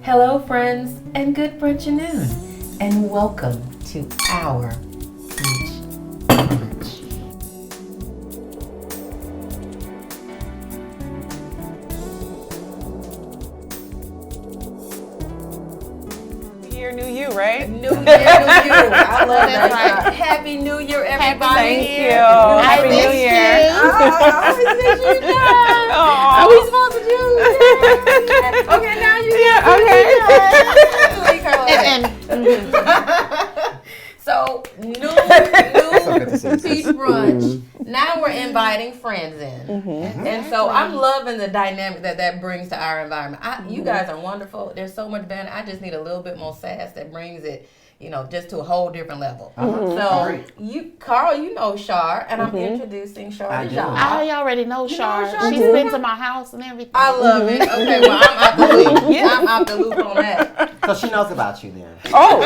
Hello, friends, and good brunch noon, and welcome to our beach brunch. New you, right? New Year, new you. I love that. Right. Happy New Year, everybody. Thank you. Happy New Year. I miss you guys. Are we supposed to do it? Okay, now you So, new beach brunch. Now we're inviting friends in. And so I'm loving the dynamic that brings to our environment. You guys are wonderful. There's so much banter. I just need a little bit more sass that brings it, just to a whole different level. So Carl, you know Shar, and I'm introducing Shar to y'all. I already know Shar. She's been to my house and everything. I love it. Okay, well, I'm out the loop. I'm out the loop on that. So she knows about you then. Oh.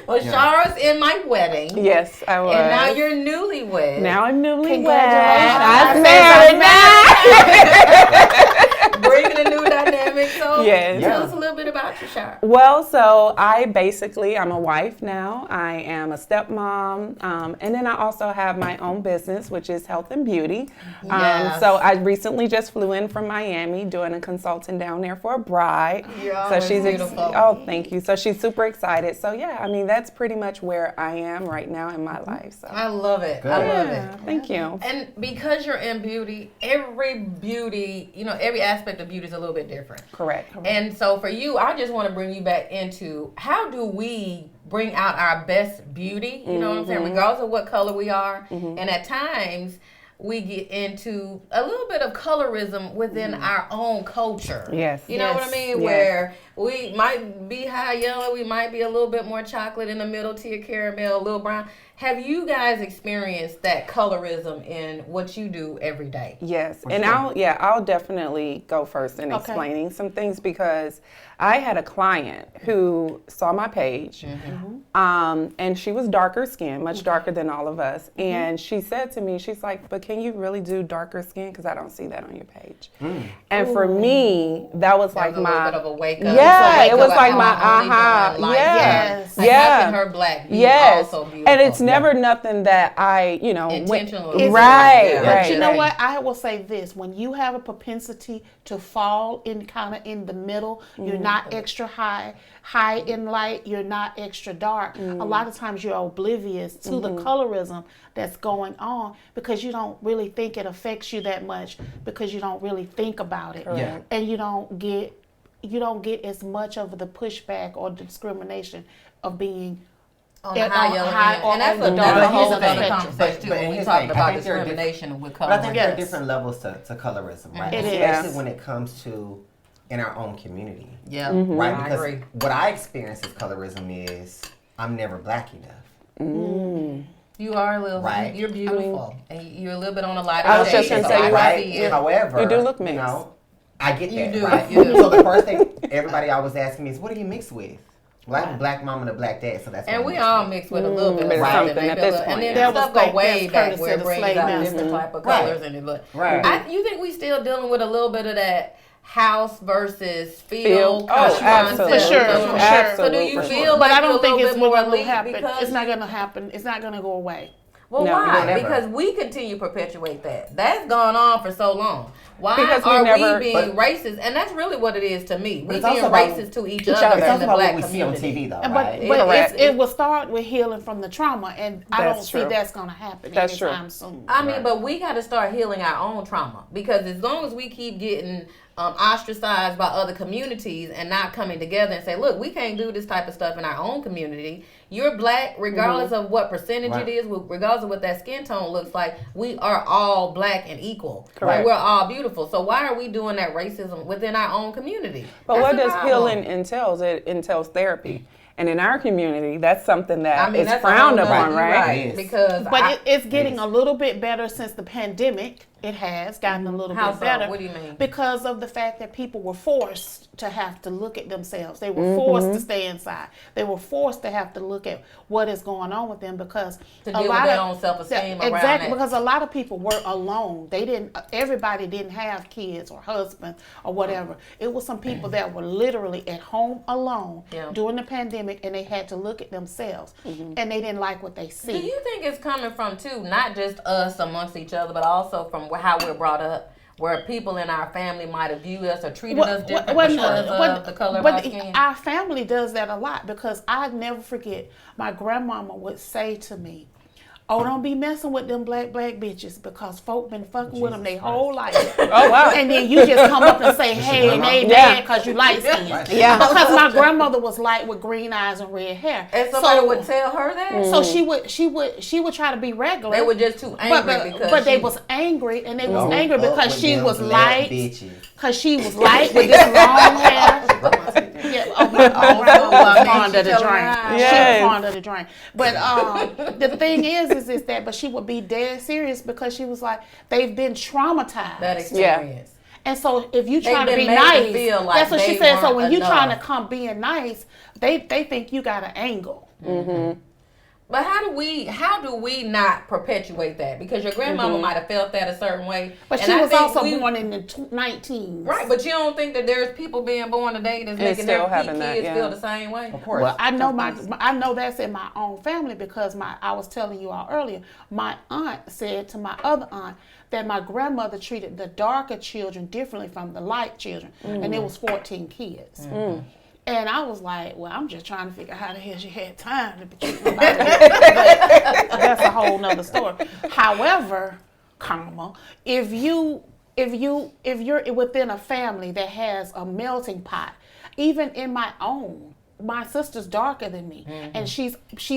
Well, Shara's in my wedding. Yes, I was. And now you're newlywed. Now I'm newlywed. Congratulations. I'm married now. Bringing a new dynamic. So Yes. tell us a little bit about you, Shar. Well, so I'm a wife now. I am a stepmom. And then I also have my own business, which is health and beauty. Yes. So I recently just flew in from Miami doing a consulting down there for a bride. Yeah, so she's beautiful. Thank you. So she's super excited. So yeah, I mean, that's pretty much where I am right now in my life. So I love it. Good. I love it. Thank you. And because you're in beauty, every aspect of beauty is a little bit different. Correct. And so for you, I just want to bring you back into how do we bring out our best beauty, you know what I'm saying, regardless of what color we are. And at times, we get into a little bit of colorism within our own culture. Yes. You know what I mean? Yes. Where we might be high yellow, we might be a little bit more chocolate in the middle tier, caramel, a little brown. Have you guys experienced that colorism in what you do every day? Yes, For and sure. I'll definitely go first in explaining some things because I had a client who saw my page, and she was darker skinned, much darker than all of us, and she said to me, she's like, "But can you really do darker skin? Because I don't see that on your page." And for me, that was like a my little bit of a wake up. Yeah, it was Like, like my I'm only aha. doing life. Yes. Like making her black be also beautiful. And it's never nothing that I, intentionally. right. But you know right. what? I will say this: when you have a propensity to fall in kind of in the middle, you're not extra high in light, you're not extra dark. A lot of times you're oblivious to the colorism that's going on because you don't really think it affects you that much because you don't really think about it, and you don't get as much of the pushback or the discrimination of being on the high yellow end. And that's a whole other conversation too when we talk about discrimination with colorism. But I think there are different levels to colorism, right? It Especially is. when it comes to in our own community. Yeah, Right? I Because agree. what I experience as colorism is I'm never black enough. You are a little, Right. you're beautiful, and you're a little bit on the lighter I was just shade, gonna so say, I you're can right. see it. However, You do look mixed. I get You that, do, right? you do. So the first thing everybody always asks me is, what do you mix with? Well, I have a black mom and a black dad, so that's what And I'm we mixed all with. mix with a little bit of Right. something, Something maybe at a this little, and point. then That stuff was go way that's back courtesy where of it the brings slave out master. different type of Right. colors in it. But Right. you think we still dealing with a little bit of that house versus Feel. field Oh, concept? absolutely. For sure, So- for sure. So do you For feel sure. like But I you're don't a think little it's bit more going to elite happen. because It's not going to happen. It's not going to go away. Well, No, why? never. Because we continue to perpetuate that. That's gone on for so long. Why Because we are never- we being racist? And that's really what it is to me. We it's being also about- racist to each It's other also in the about black what we see on community. TV, though, But right? Correct. it will start with healing from the trauma, and I That's don't see true. that's going to happen That's true. anytime soon. I mean, but we got to start healing our own trauma because as long as we keep getting ostracized by other communities and not coming together and say, look, we can't do this type of stuff in our own community. You're black, regardless of what percentage Right. it is, regardless of what that skin tone looks like. We are all black and equal. Correct. Like, we're all beautiful. So why are we doing that racism within our own community? But That's what the does problem. healing entails? It entails therapy. And in our community, that's something that is that's frowned a whole upon, nother- right? Yes. Because But it's getting a little bit better since the pandemic. It has gotten a little How bit so? better. What do you mean? Because of the fact that people were forced to have to look at themselves. They were forced to stay inside. They were forced to have to look at what is going on with them because To deal with their own self-esteem around exactly that. because a lot of people were alone. They didn't. Everybody didn't have kids or husbands or whatever. It was some people that were literally at home alone during the pandemic, and they had to look at themselves, and they didn't like what they see. Do you think it's coming from too, not just us amongst each other, but also from how we're brought up, where people in our family might have viewed us or treated us different because of the color of our skin? Our family does that a lot because I never forget my grandmama would say to me, "Oh, don't be messing with them black bitches because folk been fucking with them their whole life." Oh, wow. And then you just come up and say, "Hey," and they mad because you light skinned. Yeah. Because my grandmother was light with green eyes and red hair. And somebody would tell her that? So she would try to be regular. They were just too angry but they was angry, and they was angry because she was light. Bitches. Because she was light with this long hair. Yeah, my fond of the drink. She was fond of the drink. But the thing is that, but she would be dead serious because she was like, they've been traumatized. That experience. And so if you try to been be made to nice, feel like that's what she they said. So weren't when you trying to enough. come being nice, they think you got an angle. But how do we not perpetuate that? Because your grandmama might have felt that a certain way. But and she I was think also born in the 19s. Right, but you don't think that there's people being born today that's making still their having that, kids yeah. feel the same way? Of course. Well, I know that's in my own family because I was telling you all earlier, my aunt said to my other aunt that my grandmother treated the darker children differently from the light children, and it was 14 kids. And I was like, well, I'm just trying to figure out how the hell she had time to treat nobody. But that's a whole nother story. However, if you're within a family that has a melting pot, even in my sister's darker than me, and she's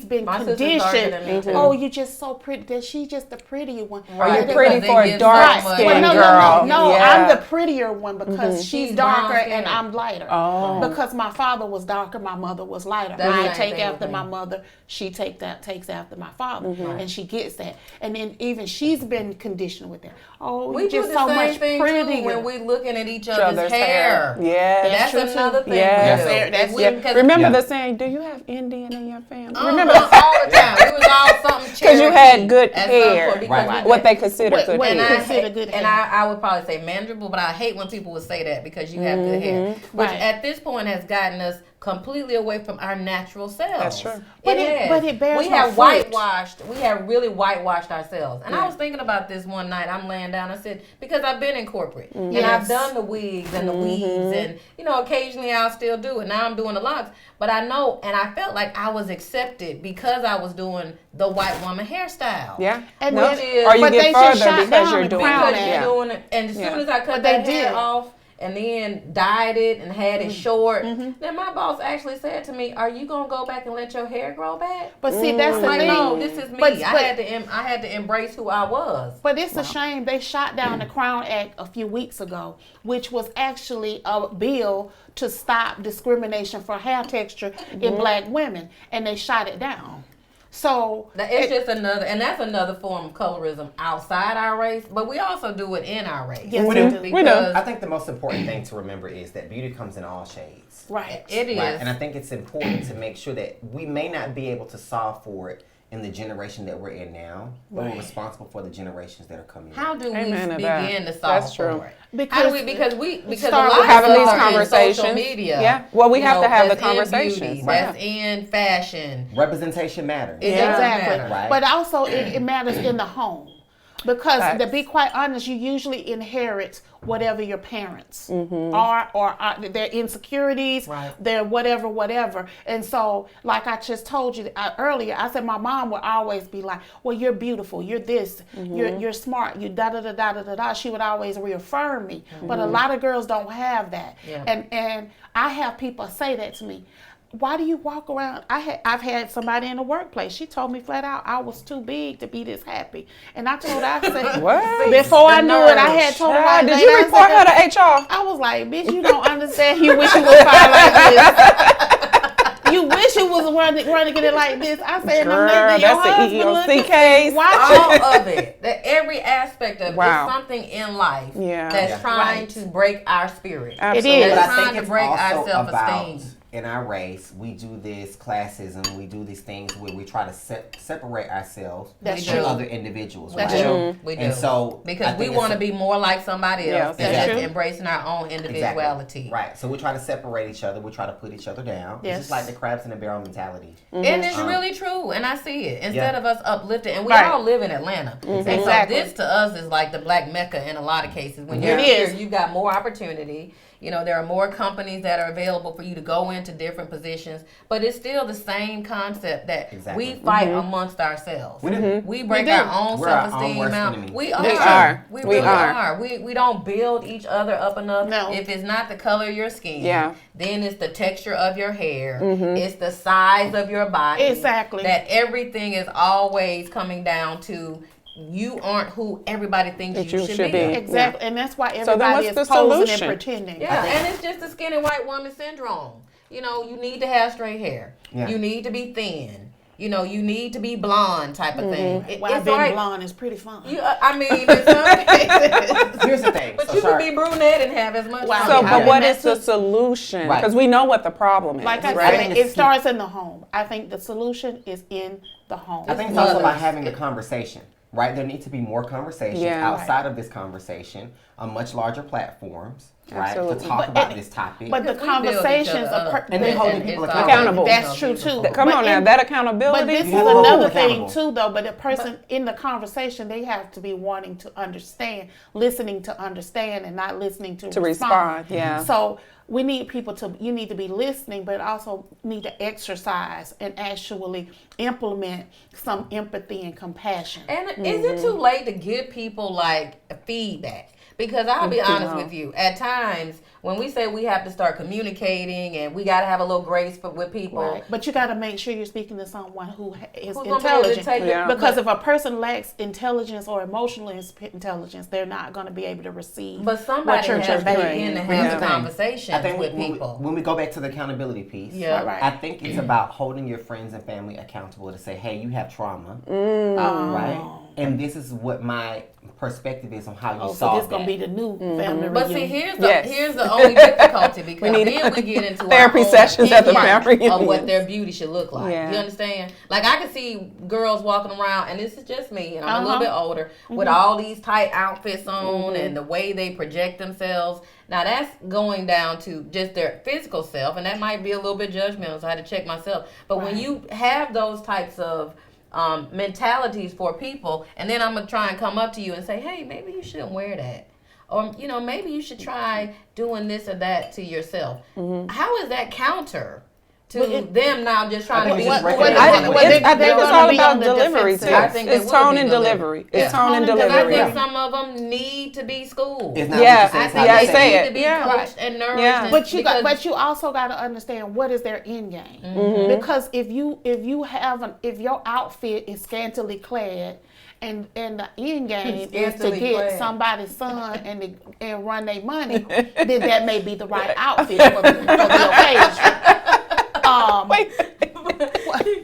been My sister's darker conditioned. than me, too. Oh, you're just so pretty. That she's just the prettier one. Right. You're pretty Because for they a give dark so much. skinned Well, girl. no, Yeah. I'm the prettier one because she's darker brown-skinned. and I'm lighter. Oh. Because my father was darker, my mother was lighter. That's the I same take thing after with my me. mother, she takes after my father, and she gets that. And then even she's been conditioned with that. Oh, We you're do just the so same much thing prettier. too when we looking at each Other's other's hair. Yeah. That's That's true, another too. thing. Yes. we do. That's- We- yeah. because- Remember the saying, do you have Indian in your family? Remember all the time. It was all something because you had good at some hair, point, because Right. we- what they consider What- good what- And, hair. I, Consider good and hair. I would probably say manageable, but I hate when people would say that because you have good hair, which Right. at this point has gotten us completely away from our natural selves. That's true. But has. it bears we no have fruit. whitewashed. We have really whitewashed ourselves. And I was thinking about this one night. I'm laying down. I said because I've been in corporate and I've Yes. done the wigs and the weaves and occasionally I'll still do it. Now I'm doing the locks, but I know and I felt like I was accepted because I was doing the white woman hairstyle. Yeah. And No. then- Or you but they get just further shot because down you're the doing crown Because at you're it. doing it, and as soon as I cut But they that hair did. off and then dyed it and had it short, then my boss actually said to me, "Are you gonna go back and let your hair grow back?" But see, that's the Like, thing. no, this is me. But- I had to embrace who I was. But it's a shame they shot down the Crown Act a few weeks ago, which was actually a bill to stop discrimination for hair texture in black women, and they shot it down. So It's just another, and that's another form of colorism outside our race, but we also do it in our race. Yes, We do. We do. Because I think the most important thing to remember is that beauty comes in all shades. right. it is. Right? And I think it's important to make sure that we may not be able to solve for it in the generation that we're in now, but we're responsible for the generations that are coming. How do we Amen to that. begin to solve That's true. for it? Because How do we? Because a start lot with of having us these are in conversations. social media. Yeah. Well, we have to have the that's in conversations. beauty, Right. That's in fashion. Representation matters. It does Exactly. matter. Right. But also it matters in the home. Because Facts. to be quite honest, you usually inherit whatever your parents are or their insecurities, Right. their whatever. And so, like I just told you earlier, I said my mom would always be like, well, you're beautiful, you're this, you're smart, you da-da-da-da-da-da. She would always reaffirm me. But a lot of girls don't have that. Yeah. And I have people say that to me. Why do you walk around? I've had somebody in the workplace. She told me flat out I was too big to be this happy, and I told her I said What? before I knew it, I had told her. Child, like, did you I report said, her to HR? I was like, bitch, you don't understand. You wish you was fine like this. You wish you was running it like this. I said, Girl, that's that's the EEOC case. All of it. That every aspect of it Wow. is something in life Yeah. that's trying to break our spirit. Absolutely. It is. But I Trying think to it's break our also self-esteem. about, in our race, we do this classism, we do these things where we try to separate ourselves That's from true. other individuals. That's right? true. We do. And so, because I we think want to it's- be more like somebody else Yes. that's Exactly. embracing our own individuality. Exactly. Right. So we try to separate each other. We try to put each other down. Yes. It's just like the crabs in the barrel mentality. And it's really true, and I see it. Instead Yeah. of us uplifting, and we Right. all live in Atlanta, and so Exactly. this to us is like the black mecca in a lot of cases. When you're It here, is. you've got more opportunity. You know, there are more companies that are available for you to go into different positions, but it's still the same concept that Exactly. we fight amongst ourselves. We do. We break do. our own We're our own self-esteem worst out. enemy. We are. We are. We We really are. are. We don't build each other up enough. No. If it's not the color of your skin, Yeah. then it's the texture of your hair. It's the size of your body. Exactly. That everything is always coming down to you aren't who everybody thinks That you you should should be. be. Exactly, and that's why then everybody what's the is posing solution? and pretending. Yeah, and it's just the skinny white woman syndrome. You know, you need to have straight hair. Yeah. You need to be thin. You know, you need to be blonde type of thing. Why It's being like, blonde is pretty fun. I mean, in some cases. Here's the thing. But So you sorry. can be brunette and have as much Wow. fun. So, Yeah. but what And is the that's a- solution? Right. Because we know what the problem is, Like I right? said, it starts in the home. I think the solution is in the home. I think it's also about mothers. having the conversation, right? There needs to be more conversations Yeah. outside of this conversation on much larger platforms, right? Absolutely. To talk about this topic. But the Because we build each conversations other are up. And then holding it's people all- accountable. That's true too. Come But on now, in- that accountability. But this is You have to hold another them thing accountable. too, though. But the person in the conversation, they have to be wanting to understand, listening to understand, and not listening to respond, yeah. So we need people to. You need to be listening, but also need to exercise and actually implement some empathy and compassion. And is it too late to give people like feedback? Because I'll be honest with you, at times when we say we have to start communicating and we got to have a little grace with people, Right. But you got to make sure you're speaking to someone who is who's gonna be able to intelligent. take it? Yeah. Because if a person lacks intelligence or emotional intelligence, they're not going to be able to receive. But somebody what you're has to conveying. begin to But here's have the the thing. conversations I think with when people. when we go back to the accountability piece, Yeah. Right. I think it's about holding your friends and family accountable to say, hey, you have trauma, right? And this is what my perspective is on how you Oh, so solve this going to be that. the new family But see, reunion. here's the only difficulty because need then we get into therapy our own sessions at the opinion family of what reunions. their beauty should look like. Yeah. You understand? Like I can see girls walking around, and this is just me, and I'm a little bit older, with Mm-hmm. all these tight outfits on and the way they project themselves. Now that's going down to just their physical self, and that might be a little bit judgmental, so I had to check myself. But when you have those types of mentalities for people, and then I'm gonna try and come up to you and say, hey, maybe you shouldn't wear that, or you know, maybe you should try doing this or that to yourself. How is that counter to them now just trying to be? I think it's what- I what- think what they- it's they're all gonna be about on the delivery too. defensive. I think they It's will tone be and delivery. delivery. Yeah. It's tone and Tone and Because I delivery. think some of them need to be schooled. It's not Yeah. what you I say, it's think how Yeah, they you say need it. to be Yeah. coached and nourished. Yeah. and- But because- but you also got to understand what is their end game. Because if your outfit is scantily clad, and the end game is to Scantily get clad. somebody's son and run their money, then that may be the right outfit for the occasion.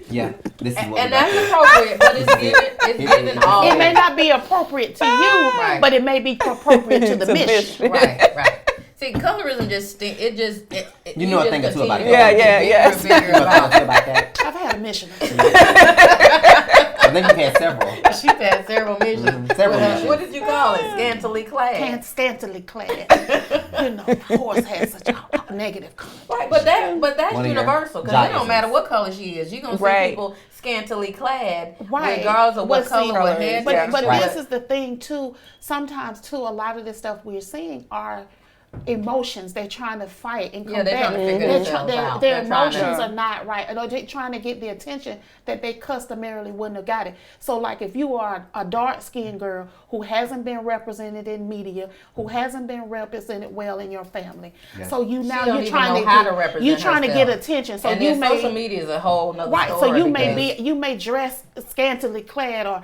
Yeah, this is what and we got that's here. appropriate, but it's given all. It may not be appropriate to you, Right. but it may be appropriate to the To mission. Right. See, colorism just You know a just thing or two about it. continue to Yeah, get yes. bigger and You know bigger what I'm about saying about that? I've had a mission. I think you've had several. She's had several missions. Several With her- missions. What did you call it? Scantily clad. Scantily clad. You know, the horse has such a negative connotation. Right, but that's One of your universal because it don't giants. matter what color she is. You're gonna see Right. people scantily clad, Right. regardless of what But color, see, what hair. But, Yeah. but Right. this is the thing too. Sometimes too, a lot of the stuff we're seeing are emotions. They're trying to fight and Yeah, they're combat. trying to figure They're themselves out. Their They're trying to- emotions are not right. And they're trying to get the attention that they customarily wouldn't have got it. So like if you are a dark-skinned girl who hasn't been represented in media, who hasn't been represented well in your family, so don't you're even trying know to how get, to represent you're trying to get herself. attention. So and you then may social media is a whole nother right, story. so you may because- you may dress scantily clad or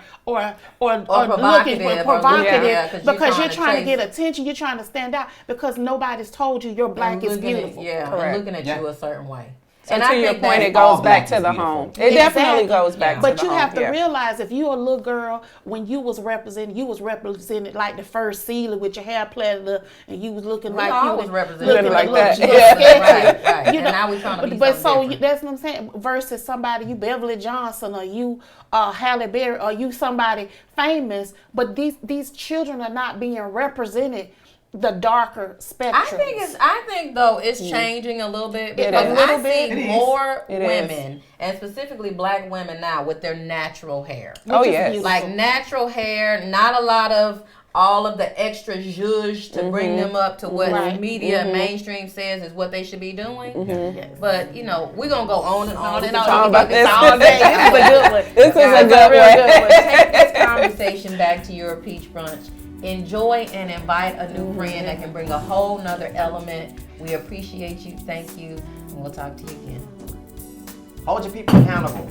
looking provocative or provocative yeah, 'cause because you're you're trying to chase- get attention. You're trying to stand out because nobody's told you your black and is looking at- beautiful. and Correct. looking at Yeah. you a certain way. And I to your think point, that it goes all back black to is the beautiful. home. It definitely Exactly. goes back to the home. But you have to Yeah. realize if you're a little girl, when you was represented like the first Celia with your hair plaited up and you was looking like all you was was represented looking like like that. that. Right, right. And now we trying to be But something so different. that's what I'm saying. Versus somebody, you Beverly Johnson or you Halle Berry or you somebody famous, but these children are not being represented. The darker spectrum. I think though it's changing a little bit It because is. I A little bit. see It is. more It women and specifically black women now with their natural hair. Oh, is yes. beautiful. Like natural hair, not a lot of all of the extra zhuzh to bring them up to what Right. media mainstream says is what they should be doing. Yes. But you know, we're gonna go on and on. On We and can on. talk about about this this. all day. This is a good one. This is a good real one. good one. Take this conversation back to your peach brunch. Enjoy and invite a new friend that can bring a whole nother element. We appreciate you. Thank you. And we'll talk to you again. Hold your people accountable.